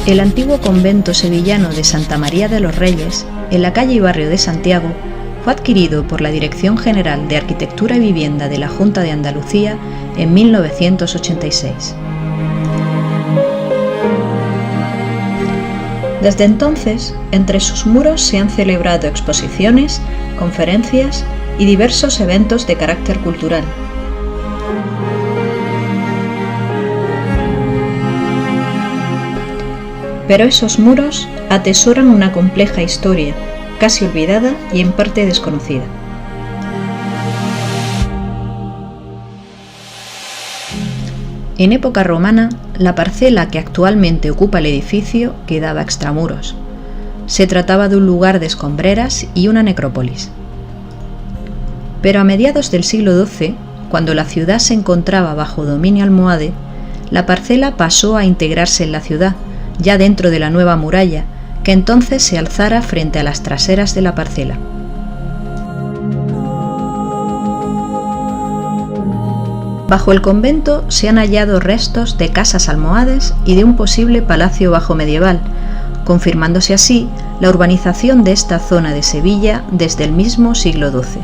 El antiguo convento sevillano de Santa María de los Reyes, en la calle y barrio de Santiago, fue adquirido por la Dirección General de Arquitectura y Vivienda de la Junta de Andalucía en 1986. Desde entonces, entre sus muros se han celebrado exposiciones, conferencias y diversos eventos de carácter cultural. Pero esos muros atesoran una compleja historia, casi olvidada y en parte desconocida. En época romana, la parcela que actualmente ocupa el edificio quedaba extramuros. Se trataba de un lugar de escombreras y una necrópolis. Pero a mediados del siglo XII, cuando la ciudad se encontraba bajo dominio almohade, la parcela pasó a integrarse en la ciudad, ya dentro de la nueva muralla, que entonces se alzara frente a las traseras de la parcela. Bajo el convento se han hallado restos de casas almohades y de un posible palacio bajomedieval, confirmándose así la urbanización de esta zona de Sevilla desde el mismo siglo XII.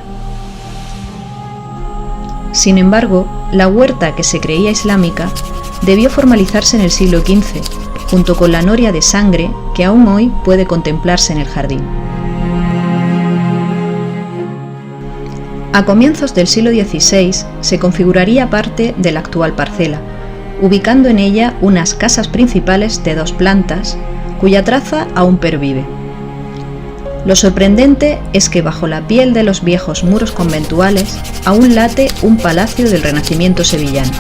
Sin embargo, la huerta que se creía islámica debió formalizarse en el siglo XV, junto con la noria de sangre que aún hoy puede contemplarse en el jardín. A comienzos del siglo XVI se configuraría parte de la actual parcela, ubicando en ella unas casas principales de 2 plantas, cuya traza aún pervive. Lo sorprendente es que bajo la piel de los viejos muros conventuales aún late un palacio del Renacimiento sevillano.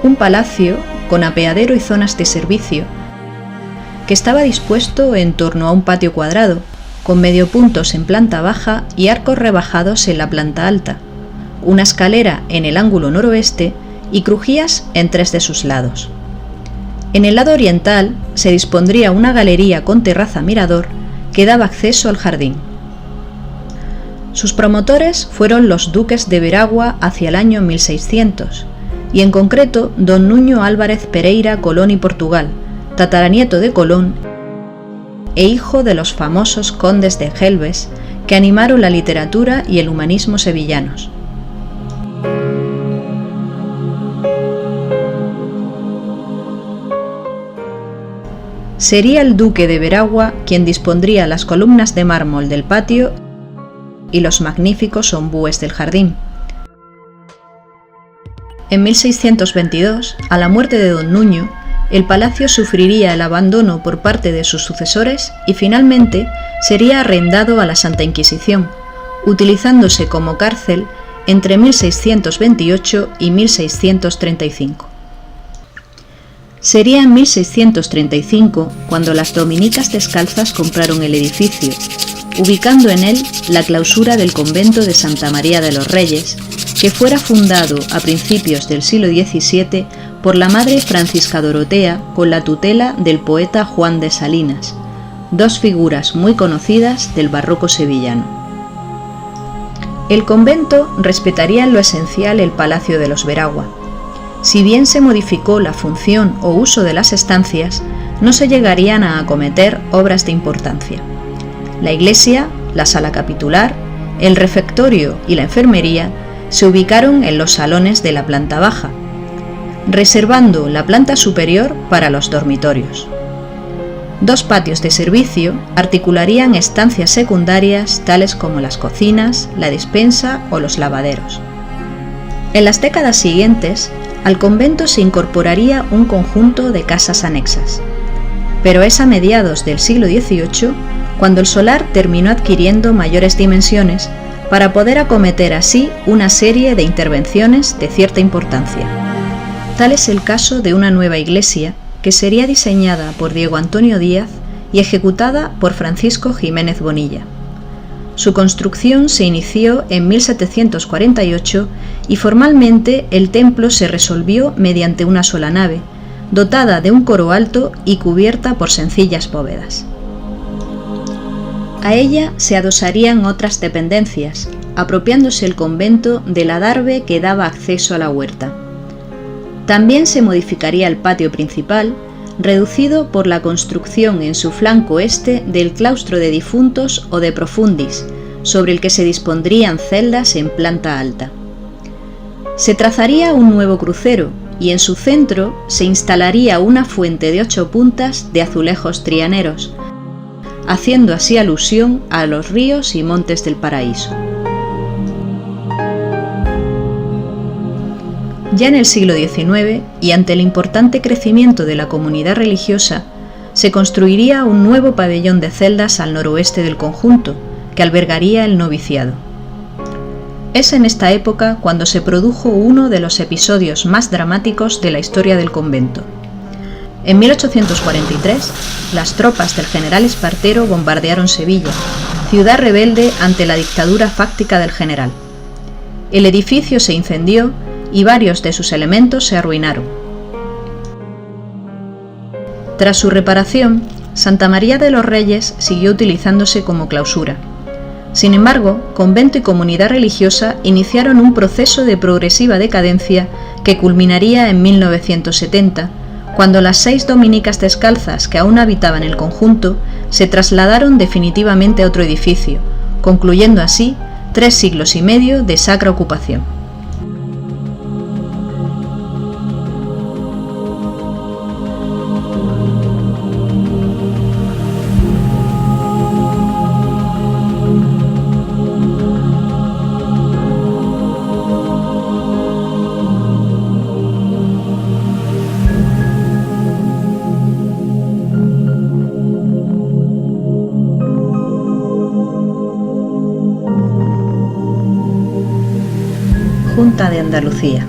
Un palacio con apeadero y zonas de servicio, que estaba dispuesto en torno a un patio cuadrado, con mediopuntos en planta baja y arcos rebajados en la planta alta, una escalera en el ángulo noroeste y crujías en 3 de sus lados. En el lado oriental se dispondría una galería con terraza mirador que daba acceso al jardín. Sus promotores fueron los duques de Veragua hacia el año 1600, y en concreto don Nuño Álvarez Pereira Colón y Portugal, tataranieto de Colón e hijo de los famosos condes de Gelbes que animaron la literatura y el humanismo sevillanos. Sería el duque de Veragua quien dispondría las columnas de mármol del patio y los magníficos ombúes del jardín. En 1622, a la muerte de don Nuño, el palacio sufriría el abandono por parte de sus sucesores y finalmente sería arrendado a la Santa Inquisición, utilizándose como cárcel entre 1628 y 1635. Sería en 1635 cuando las dominicas descalzas compraron el edificio, ubicando en él la clausura del convento de Santa María de los Reyes, que fuera fundado a principios del siglo XVII por la madre Francisca Dorotea con la tutela del poeta Juan de Salinas, 2 figuras muy conocidas del barroco sevillano. El convento respetaría en lo esencial el Palacio de los Veragua. Si bien se modificó la función o uso de las estancias, no se llegarían a acometer obras de importancia. La iglesia, la sala capitular, el refectorio y la enfermería se ubicaron en los salones de la planta baja, reservando la planta superior para los dormitorios. 2 patios de servicio articularían estancias secundarias tales como las cocinas, la despensa o los lavaderos. En las décadas siguientes, al convento se incorporaría un conjunto de casas anexas, pero es a mediados del siglo XVIII cuando el solar terminó adquiriendo mayores dimensiones para poder acometer así una serie de intervenciones de cierta importancia. Tal es el caso de una nueva iglesia que sería diseñada por Diego Antonio Díaz y ejecutada por Francisco Jiménez Bonilla. Su construcción se inició en 1748 y formalmente el templo se resolvió mediante una sola nave, dotada de un coro alto y cubierta por sencillas bóvedas. A ella se adosarían otras dependencias, apropiándose el convento del adarve que daba acceso a la huerta. También se modificaría el patio principal, reducido por la construcción en su flanco este del claustro de difuntos o de profundis, sobre el que se dispondrían celdas en planta alta. Se trazaría un nuevo crucero y en su centro se instalaría una fuente de 8 puntas de azulejos trianeros, haciendo así alusión a los ríos y montes del paraíso. Ya en el siglo XIX, y ante el importante crecimiento de la comunidad religiosa, se construiría un nuevo pabellón de celdas al noroeste del conjunto, que albergaría el noviciado. Es en esta época cuando se produjo uno de los episodios más dramáticos de la historia del convento. En 1843, las tropas del general Espartero bombardearon Sevilla, ciudad rebelde ante la dictadura fáctica del general. El edificio se incendió y varios de sus elementos se arruinaron. Tras su reparación, Santa María de los Reyes siguió utilizándose como clausura. Sin embargo, convento y comunidad religiosa iniciaron un proceso de progresiva decadencia que culminaría en 1970, cuando las 6 dominicas descalzas que aún habitaban el conjunto se trasladaron definitivamente a otro edificio, concluyendo así 3 siglos y medio de sacra ocupación. Junta de Andalucía.